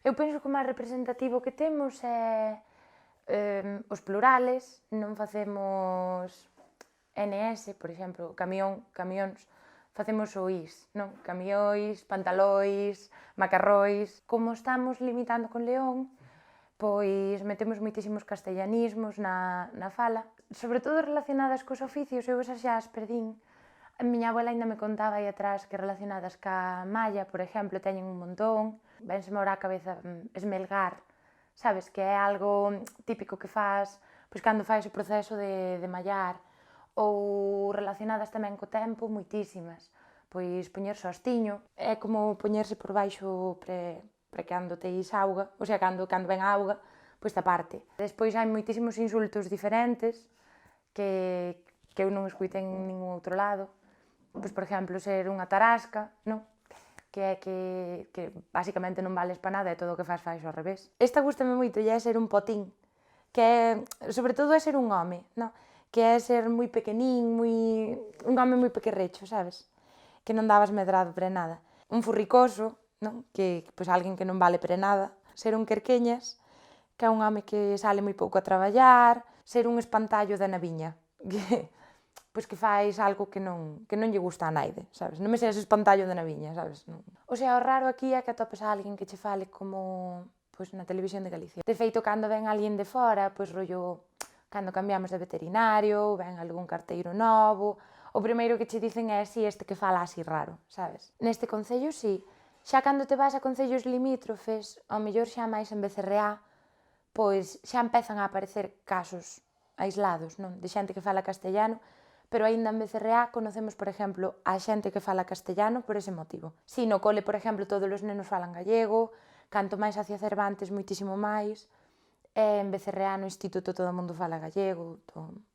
Eu penso que o máis representativo que temos é os plurales, non facemos NS, por exemplo, camións, facemos oís, non? Camióis, pantalois, macarrois. Como estamos limitando con León, pois metemos moitísimos castellanismos na fala, sobre todo relacionadas cos oficios, eu esas xa as perdín. A miña abuela ainda me contaba aí atrás que relacionadas ca malla, por exemplo, teñen un montón. Vénseme ahora á cabeza esmelgar, sabes, que é algo típico que faz pois cando faz o proceso de mallar, ou relacionadas tamén co tempo, moitísimas. Pois poñerse ao estiño, é como poñerse por baixo para cando teis auga, o sea, cando ven a auga, pois taparte. Despois hai moitísimos insultos diferentes que eu non escuitei en ningún outro lado. Pois, por exemplo, ser unha tarasca, non? Que é que basicamente non vales para nada e todo o que faz ao revés. Esta gustame moito e é ser un potín, que é, sobre todo é ser un home, non? Que é ser moi pequenín, un home moi pequerrecho, sabes? Que non dabas medrado para nada. Un furricoso, non? Que pois alguén que non vale para nada. Ser un querqueñas, que é un home que sale moi pouco a traballar. Ser un espantallo da naviña, que pois que fais algo que non lle gusta a naide, sabes? Non me seas espantallo da naviña, sabes? Non. O sea, o raro aquí é que atopes a alguén que che fale como pois na televisión de Galicia. De feito, cando ven alguén de fora, pois rollo, cando cambiamos de veterinario, ven algún carteiro novo, o primeiro que che dicen é si este que fala así raro, sabes? Neste concello, si. Xa cando te vas a concellos limítrofes, ao mellor xa máis en Becerreá, pois xa empezan a aparecer casos aislados, non? De xente que fala castellano, pero aínda en Becerreá conocemos, por exemplo, a xente que fala castellano por ese motivo. Si, no cole, por exemplo, todos os nenos falan gallego, canto máis hacia Cervantes, moitísimo máis, e en Becerreá no instituto todo o mundo fala gallego, todo.